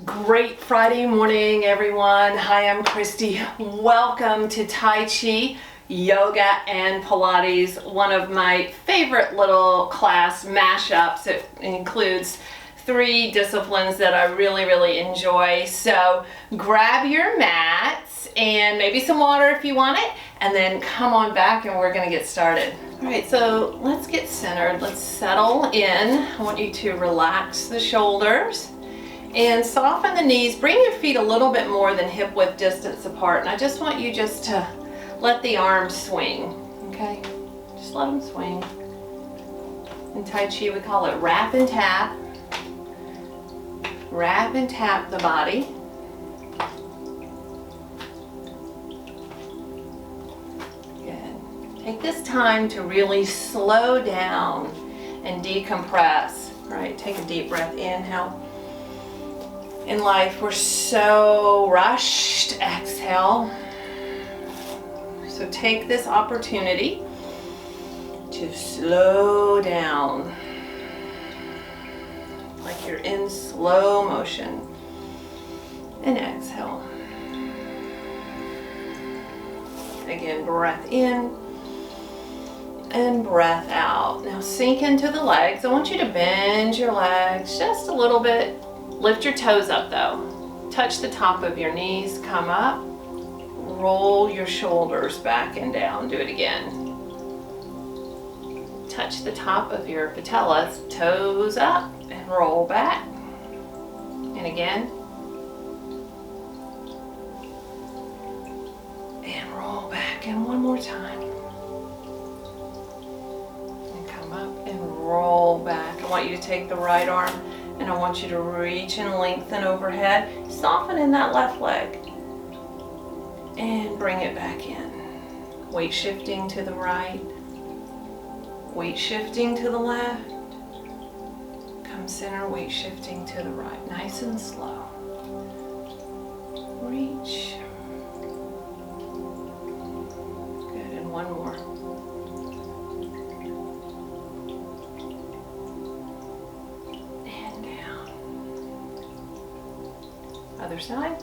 Great Friday morning, everyone. Hi, I'm Christy. Welcome to Tai Chi, Yoga, and Pilates, one of my favorite little class mashups. It includes 3 disciplines that I really enjoy. So grab your mats and maybe some water if you want it, and then come on back and we're gonna get started. All right, so let's get centered. Let's settle in. I want you to relax the shoulders and soften the knees. Bring your feet a little bit more than hip width distance apart. And I just want you just to let the arms swing, okay? Just let them swing. In Tai Chi, we call it wrap and tap. Wrap and tap the body. Good. Take this time to really slow down and decompress. All right, take a deep breath. Inhale. In life, we're so rushed. Exhale. So take this opportunity to slow down, like you're in slow motion. And exhale. Again, breath in and breath out. Now sink into the legs. I want you to bend your legs just a little bit. Lift your toes up though. Touch the top of your knees, come up. Roll your shoulders back and down. Do it again. Touch the top of your patellas, toes up and roll back. And again. And roll back, and one more time. And come up and roll back. I want you to take the right arm and I want you to reach and lengthen overhead. Soften in that left leg. And bring it back in. Weight shifting to the right. Weight shifting to the left. Come center, weight shifting to the right. Nice and slow. Reach. Good, and one more. Other side.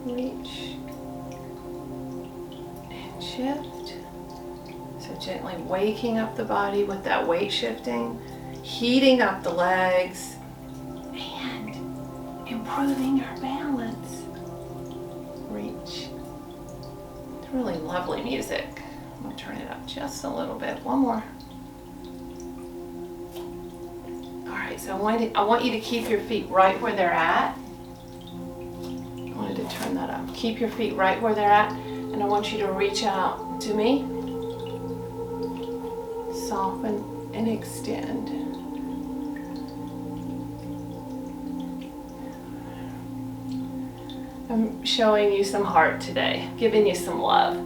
Reach and shift. So gently waking up the body with that weight shifting, heating up the legs, and improving your balance. Reach. It's really lovely music. I'm going to turn it up just a little bit. One more. All right, so I want you to keep your feet right where they're at. I wanted to turn that up. Keep your feet right where they're at, and I want you to reach out to me. Soften and extend. I'm showing you some heart today, giving you some love.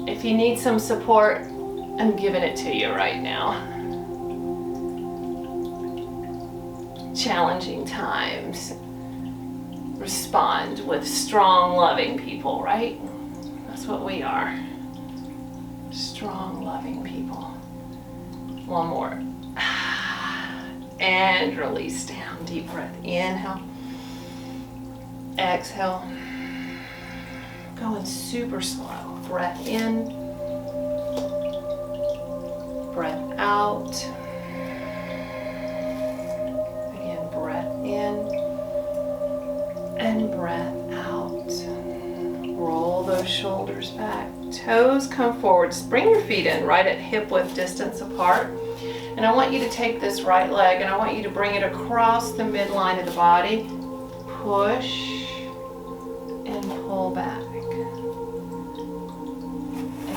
If you need some support, I'm giving it to you right now. Challenging times. Respond with strong, loving people, right? That's what we are. Strong, loving people. One more. And release down. Deep breath. Inhale. Exhale. Going super slow. Breath in. Breath out. Again, breath in. And breath out. Roll those shoulders back. Toes come forward. Bring your feet in right at hip width distance apart. And I want you to take this right leg and I want you to bring it across the midline of the body. Push and pull back.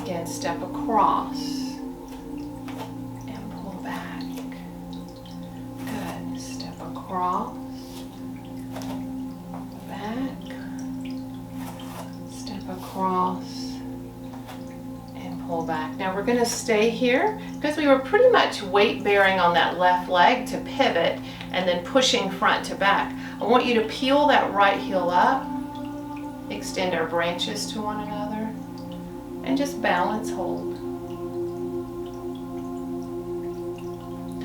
Again, step across and pull back. Good. Step across. Across and pull back. Now we're going to stay here because we were pretty much weight bearing on that left leg to pivot and then pushing front to back. I want you to peel that right heel up, extend our branches to one another, and just balance hold.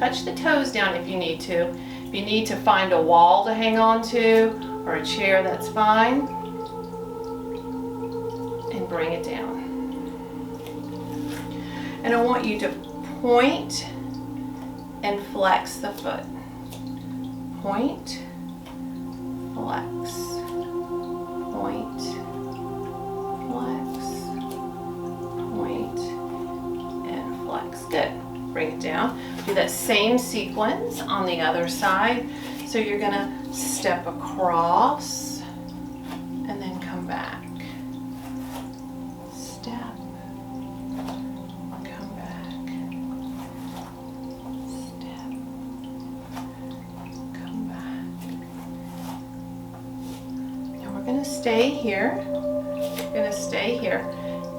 Touch the toes down if you need to. If you need to find a wall to hang on to or a chair, that's fine. And bring it down. And I want you to point and flex the foot. Point, flex, point, flex, point, and flex. Good. Bring it down. Do that same sequence on the other side. So you're going to step across and then come back. Step, come back. Step, come back. Now we're going to stay here. We're going to stay here,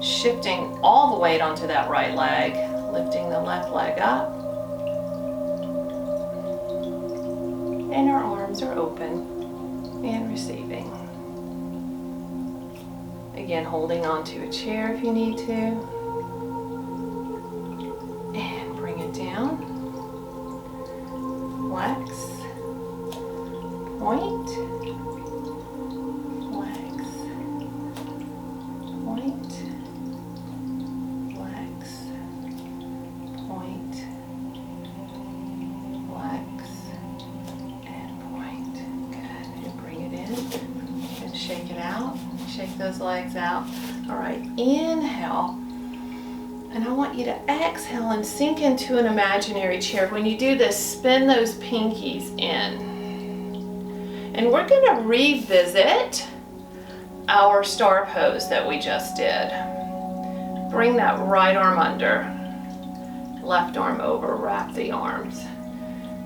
shifting all the weight onto that right leg, lifting the left leg up. And our arms are open and receiving. Again, holding onto a chair if you need to. And bring it down. Flex. Point. Flex. Point. Flex. Point. Flex. And shake it out. Shake those legs out. All right, inhale. And I want you to exhale and sink into an imaginary chair. When you do this, spin those pinkies in. And we're going to revisit our star pose that we just did. Bring that right arm under. Left arm over, wrap the arms.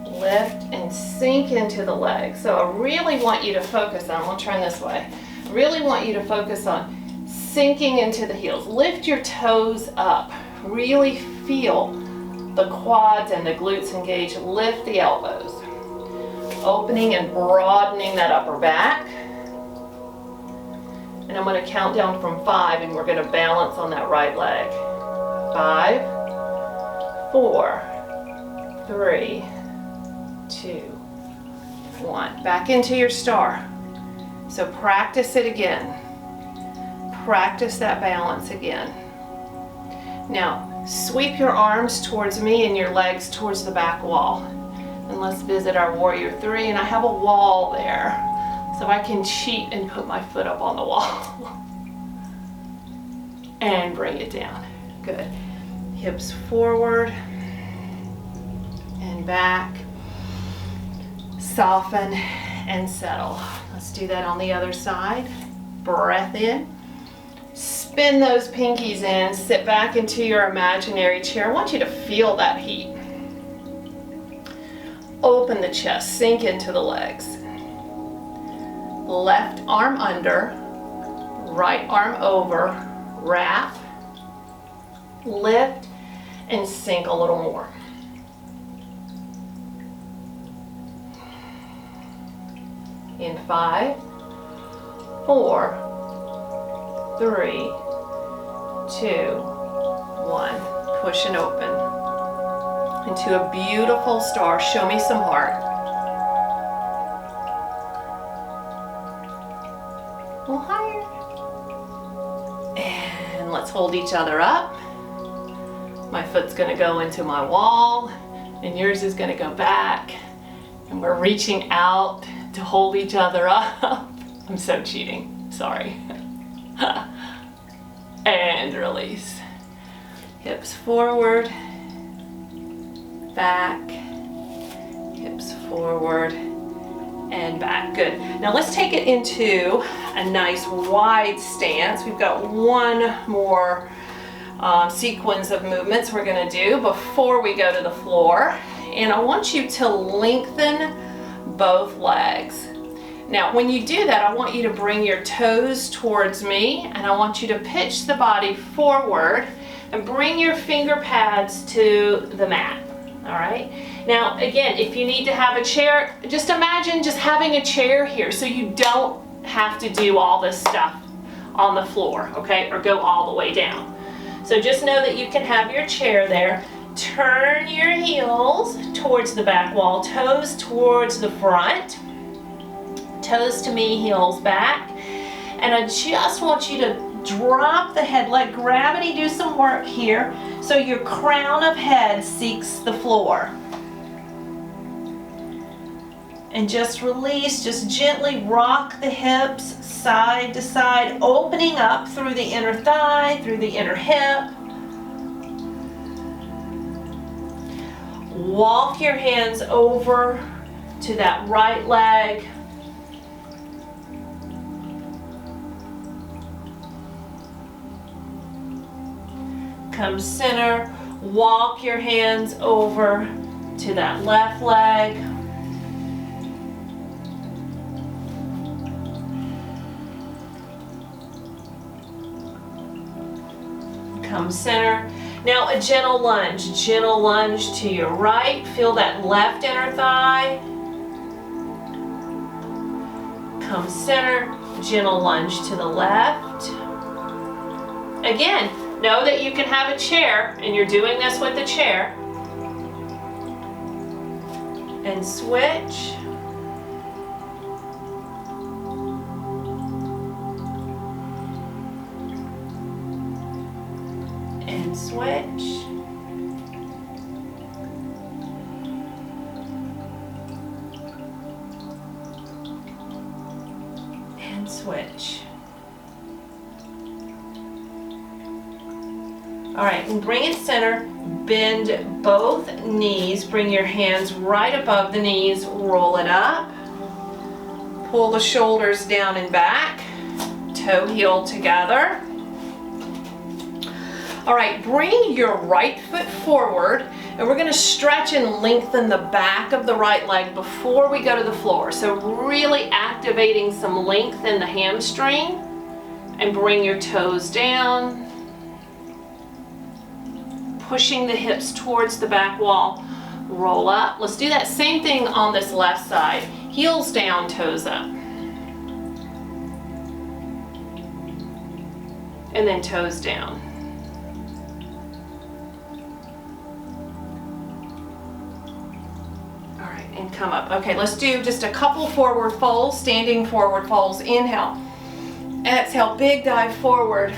Lift and sink into the legs. So I really want you to focus on, we'll turn this way. I really want you to focus on sinking into the heels. Lift your toes up. Really feel the quads and the glutes engage. Lift the elbows. Opening and broadening that upper back. And I'm going to count down from 5 and we're going to balance on that right leg. 5, 4, 3, 2, 1. Back into your star. So practice it again. Practice that balance again. Now, sweep your arms towards me and your legs towards the back wall. And let's visit our warrior 3. And I have a wall there, so I can cheat and put my foot up on the wall. And bring it down. Good. Hips forward and back. Soften and settle. Let's do that on the other side. Breath in. Spin those pinkies in. Sit back into your imaginary chair. I want you to feel that heat. Open the chest. Sink into the legs. Left arm under. Right arm over. Wrap. Lift and sink a little more. In 5, 4, 3, 2, 1. Push and open into a beautiful star. Show me some heart. A little higher. And let's hold each other up. My foot's going to go into my wall and yours is going to go back. And we're reaching out to hold each other up. I'm so cheating, sorry. And release. Hips forward, back, hips forward, and back. Good. Now let's take it into a nice wide stance. We've got one more sequence of movements we're going to do before we go to the floor. And I want you to lengthen both legs. Now when you do that, I want you to bring your toes towards me and I want you to pitch the body forward and bring your finger pads to the mat. All right. Now again, if you need to have a chair, just imagine just having a chair here so you don't have to do all this stuff on the floor, okay, or go all the way down. So just know that you can have your chair there. turn your heels towards the back wall, toes towards the front, toes to me, heels back. And I just want you to drop the head, let gravity do some work here so your crown of head seeks the floor. And just release, just gently rock the hips side to side, opening up through the inner thigh, through the inner hip. Walk your hands over to that right leg. Come center, walk your hands over to that left leg. Come center. Now a gentle lunge to your right. Feel that left inner thigh. Come center, gentle lunge to the left. Again, know that you can have a chair, and you're doing this with the chair. And switch. And switch. And switch. All right, and bring it center, bend both knees, bring your hands right above the knees, roll it up, pull the shoulders down and back, toe heel together. All right, bring your right foot forward, and we're gonna stretch and lengthen the back of the right leg before we go to the floor. So really activating some length in the hamstring, and bring your toes down, pushing the hips towards the back wall, roll up. Let's do that same thing on this left side. Heels down, toes up. And then toes down. All right, and come up. Okay, let's do just a couple forward folds, standing forward folds. Inhale. Exhale, big dive forward.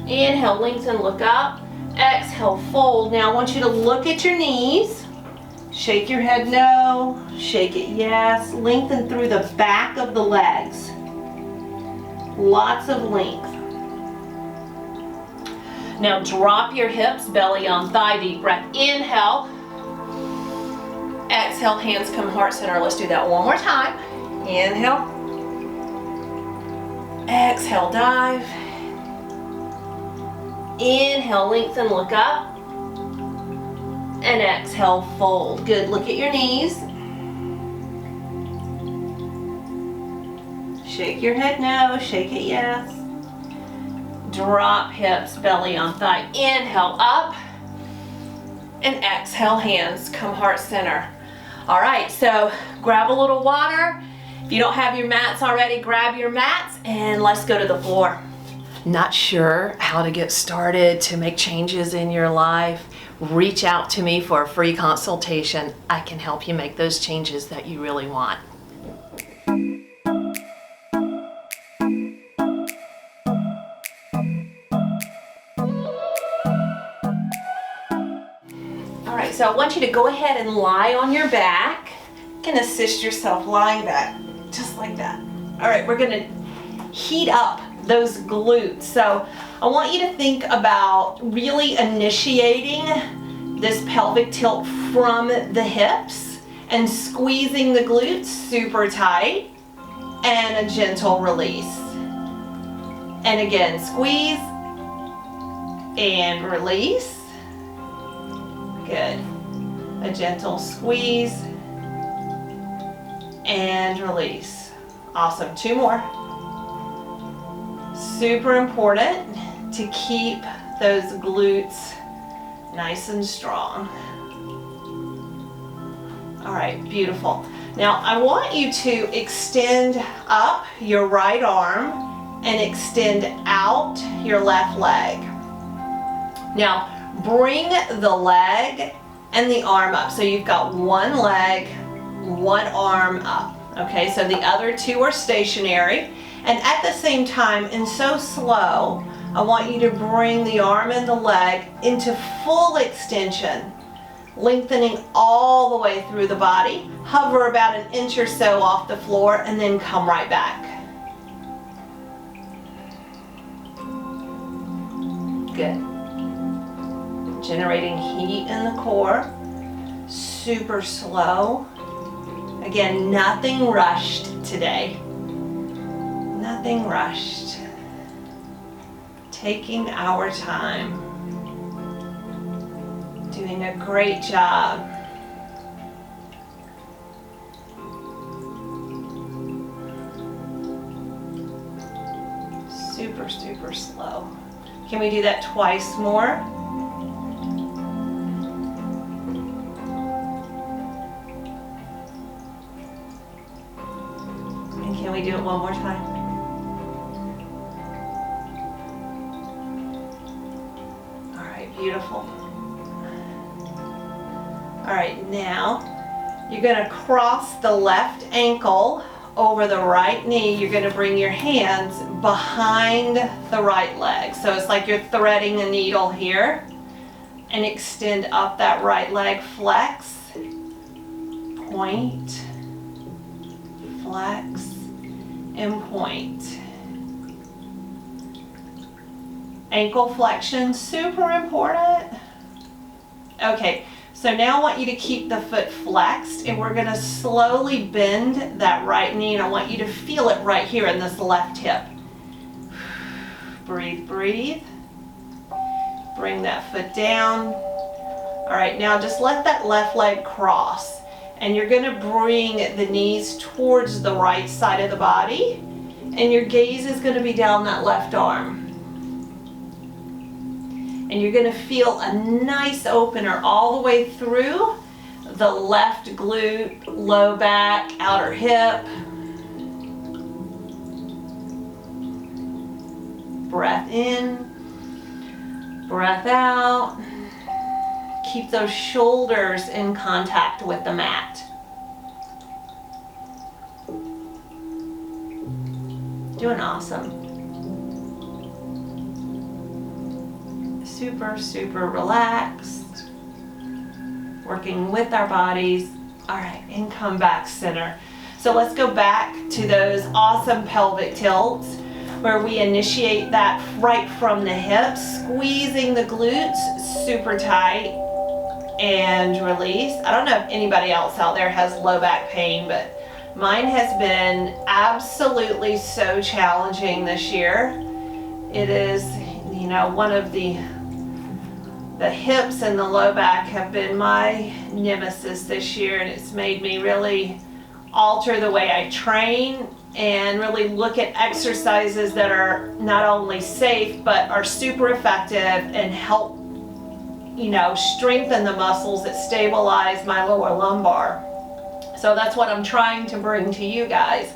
Inhale, lengthen, look up. Exhale, fold. Now I want you to look at your knees. Shake your head no, shake it yes. Lengthen through the back of the legs. Lots of length. Now drop your hips, belly on thigh, deep breath. Inhale. Exhale, hands come heart center. Let's do that one more time. Inhale. Exhale, dive. Inhale, lengthen, look up. And exhale, fold. Good, look at your knees. Shake your head no, shake it yes. Drop hips, belly on thigh. Inhale, up. And exhale, hands come heart center. All right, so grab a little water. If you don't have your mats already, grab your mats and let's go to the floor. Not sure how to get started to make changes in your life? Reach out to me for a free consultation. I can help you make those changes that you really want. All right, so I want you to go ahead and lie on your back. You can assist yourself lying back, just like that. All right, we're gonna heat up those glutes. So I want you to think about really initiating this pelvic tilt from the hips and squeezing the glutes super tight and a gentle release. And again, squeeze and release. Good. A gentle squeeze and release. Awesome. Two more. Super important to keep those glutes nice and strong. All right, beautiful. Now I want you to extend up your right arm and extend out your left leg. Now Bring the leg and the arm up. So you've got one leg, one arm up. Okay, so the other two are stationary. And at the same time, and so slow, I want you to bring the arm and the leg into full extension, lengthening all the way through the body. Hover about an inch or so off the floor and then come right back. Good. Generating heat in the core. Super slow. Again, nothing rushed today. Nothing rushed. Taking our time. Doing a great job. Super, super slow. Can we do that twice more? And can we do it one more time? All right, beautiful. All right, now you're going to cross the left ankle over the right knee. You're going to bring your hands behind the right leg. So it's like you're threading a needle here, and extend up that right leg. Flex, point, flex, and point. Ankle flexion, super important. Okay. So now I want you to keep the foot flexed, and we're going to slowly bend that right knee, and I want you to feel it right here in this left hip. Breathe, breathe. Bring that foot down. All right, now just let that left leg cross, and you're going to bring the knees towards the right side of the body, and your gaze is going to be down that left arm. And you're going to feel a nice opener all the way through the left glute, low back, outer hip. Breath in, breath out. Keep those shoulders in contact with the mat. Doing awesome. Super, super relaxed. Working with our bodies. All right, and come back center. So let's go back to those awesome pelvic tilts where we initiate that right from the hips, squeezing the glutes super tight and release. I don't know if anybody else out there has low back pain, but mine has been absolutely so challenging this year. It is, you know, one of the hips and the low back have been my nemesis this year, and it's made me really alter the way I train and really look at exercises that are not only safe but are super effective and help, you know, strengthen the muscles that stabilize my lower lumbar. So that's what I'm trying to bring to you guys,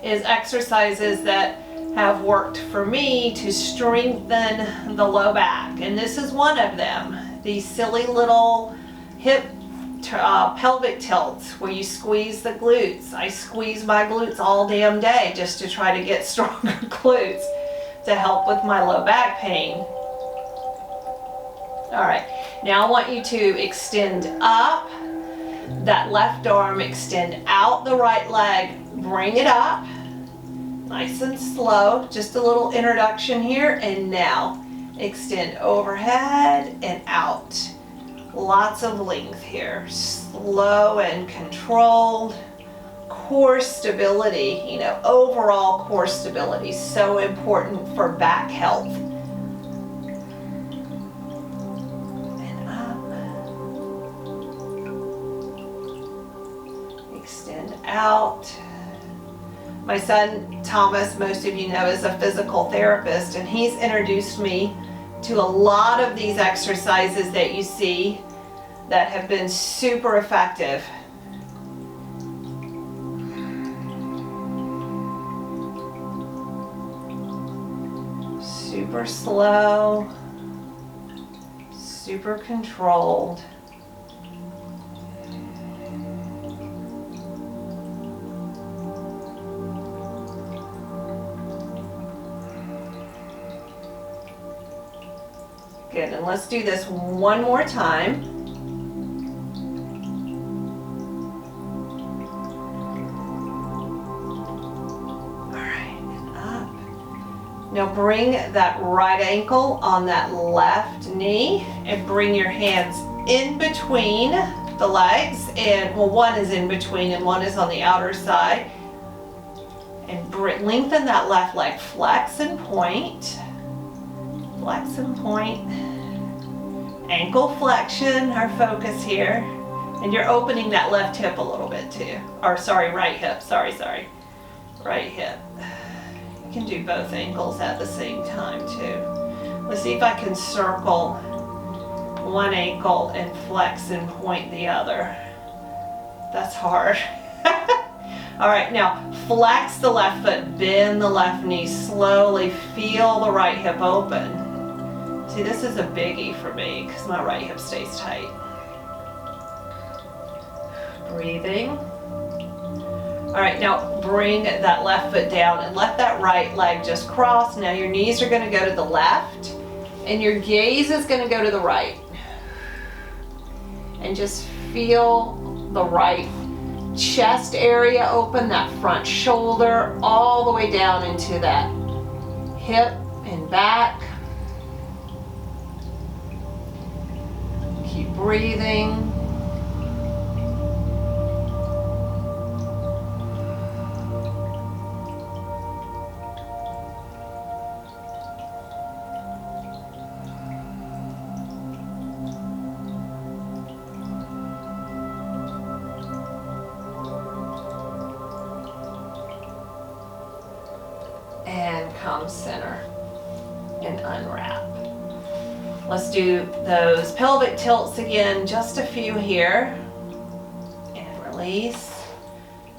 is exercises that have worked for me to strengthen the low back, and this is one of them. These silly little hip pelvic tilts where you squeeze the glutes. I squeeze my glutes all damn day just to try to get stronger glutes to help with my low back pain. All right, now I want you to extend up that left arm, extend out the right leg, bring it up. Nice and slow, just a little introduction here, and now extend overhead and out. Lots of length here, slow and controlled. Core stability, you know, overall core stability, so important for back health. And up. Extend out. My son Thomas, most of you know, is a physical therapist, and he's introduced me to a lot of these exercises that you see that have been super effective. Super slow, super controlled. Good, and let's do this one more time. All right, and up. Now bring that right ankle on that left knee and bring your hands in between the legs, and well, one is in between and one is on the outer side. And lengthen that left leg, flex and point. Flex and point. Ankle flexion, our focus here. And you're opening that left hip a little bit too. Or sorry, right hip, sorry. Right hip. You can do both ankles at the same time too. Let's see if I can circle one ankle and flex and point the other. That's hard. All right, now flex the left foot, bend the left knee, slowly feel the right hip open. See, this is a biggie for me because my right hip stays tight. Breathing. All right, now bring that left foot down and let that right leg just cross. Now your knees are going to go to the left and your gaze is going to go to the right. And just feel the right chest area open, that front shoulder, all the way down into that hip and back. Keep breathing. And come center and unwrap. Let's do those pelvic tilts again, just a few here. And release.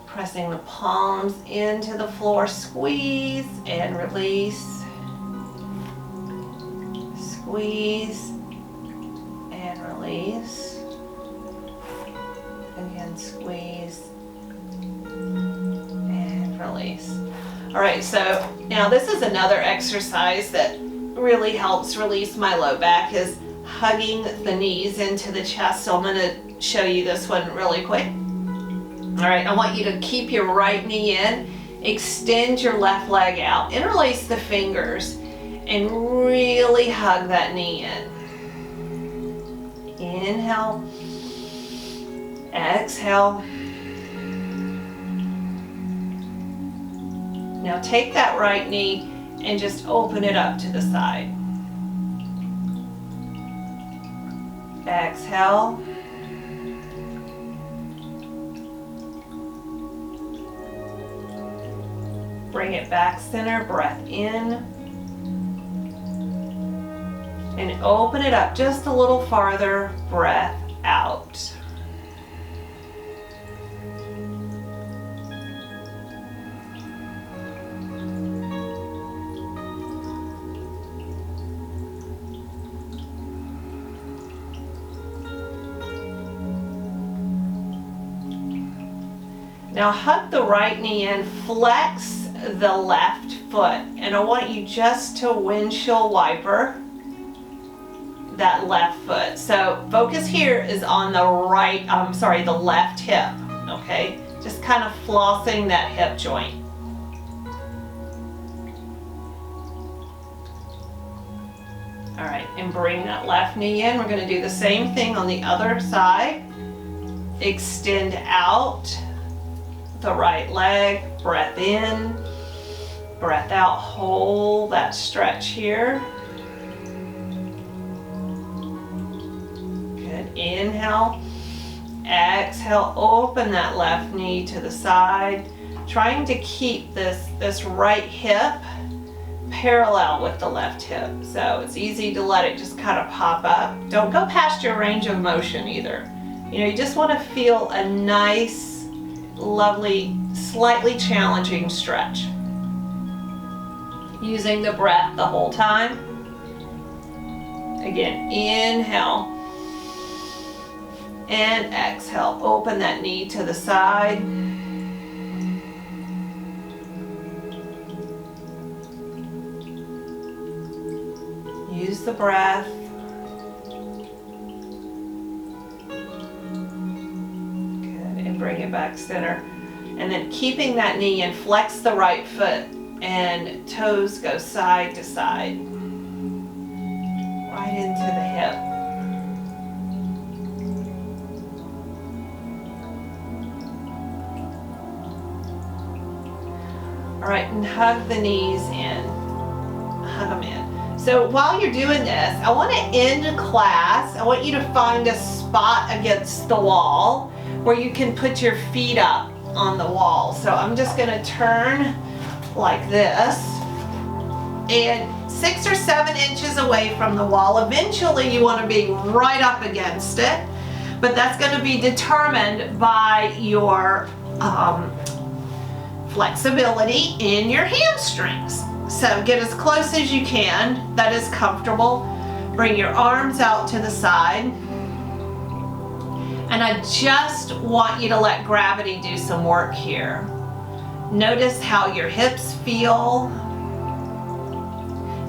Pressing the palms into the floor, squeeze and release. Squeeze and release. Again, squeeze and release. All right, so now this is another exercise that really helps release my low back, is hugging the knees into the chest. So I'm going to show you this one really quick. All right, I want you to keep your right knee in, extend your left leg out, interlace the fingers, and really hug that knee in. Inhale, exhale. Now take that right knee and just open it up to the side. Exhale. Bring it back center, breath in. And open it up just a little farther, breath out. Now hug the right knee in, flex the left foot, and I want you just to windshield wiper that left foot. So focus here is on the the left hip, okay? Just kind of flossing that hip joint. All right, and bring that left knee in. We're gonna do the same thing on the other side. Extend out the right leg, breath in, breath out, hold that stretch here. Good, inhale, exhale, open that left knee to the side, trying to keep this right hip parallel with the left hip. So it's easy to let it just kind of pop up. Don't go past your range of motion either. You know, you just want to feel a nice, lovely, slightly challenging stretch. Using the breath the whole time. Again, inhale and exhale. Open that knee to the side. Use the breath. Good, and bring it back center. And then keeping that knee in, flex the right foot and toes go side to side. Right into the hip. All right, and hug the knees in. Hug them in. So while you're doing this, I want to end class. I want you to find a spot against the wall where you can put your feet up on the wall. So I'm just going to turn like this, and 6 or 7 inches away from the wall. Eventually you want to be right up against it, but that's going to be determined by your flexibility in your hamstrings. So get as close as you can, that is comfortable. Bring your arms out to the side. And I just want you to let gravity do some work here. Notice how your hips feel.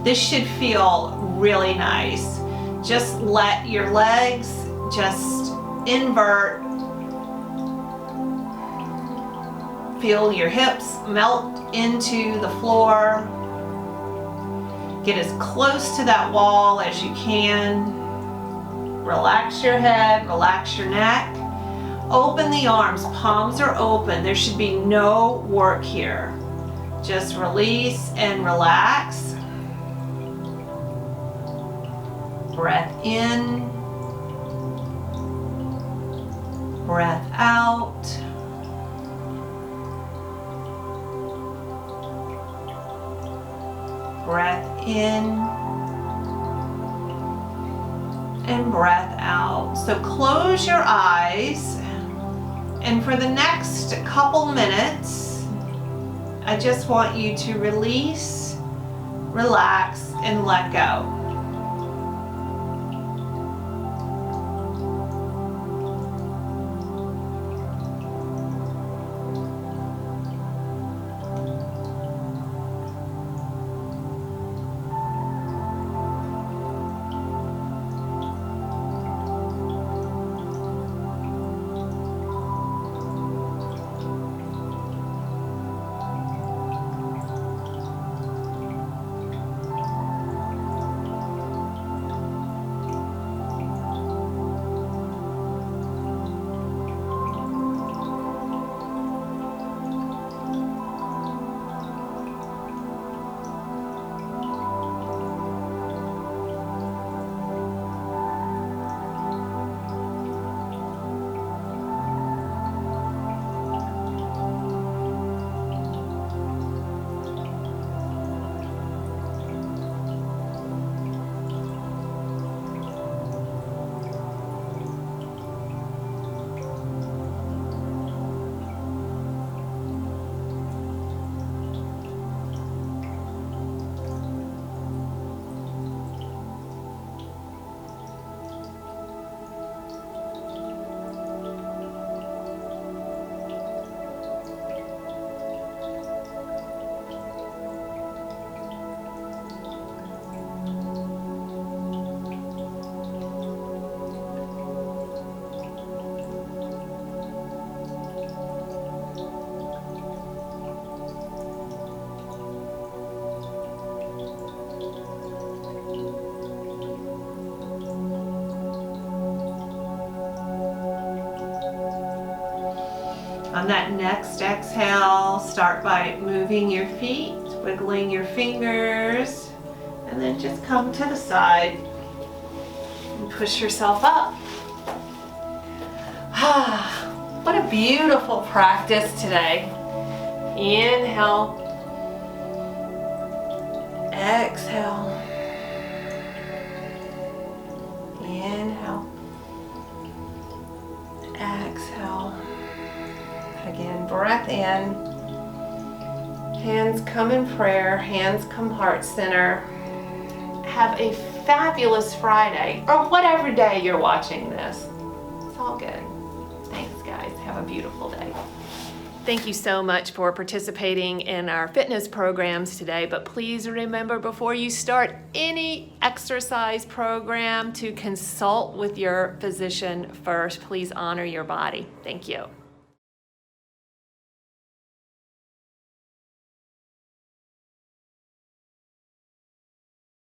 This should feel really nice. Just let your legs just invert. Feel your hips melt into the floor. Get as close to that wall as you can. Relax your head, relax your neck. Open the arms, palms are open. There should be no work here. Just release and relax. Breath in, breath out. Breath in and breath out. So close your eyes, and for the next couple minutes, I just want you to release, relax, and let go. On that next exhale, start by moving your feet, wiggling your fingers, and then just come to the side and push yourself up. What a beautiful practice today. Inhale, exhale, inhale, exhale. Again, breath in, hands come in prayer, hands come heart center. Have a fabulous Friday, or whatever day you're watching this. It's all good. Thanks, guys. Have a beautiful day. Thank you so much for participating in our fitness programs today, but please remember before you start any exercise program to consult with your physician first. Please honor your body. Thank you.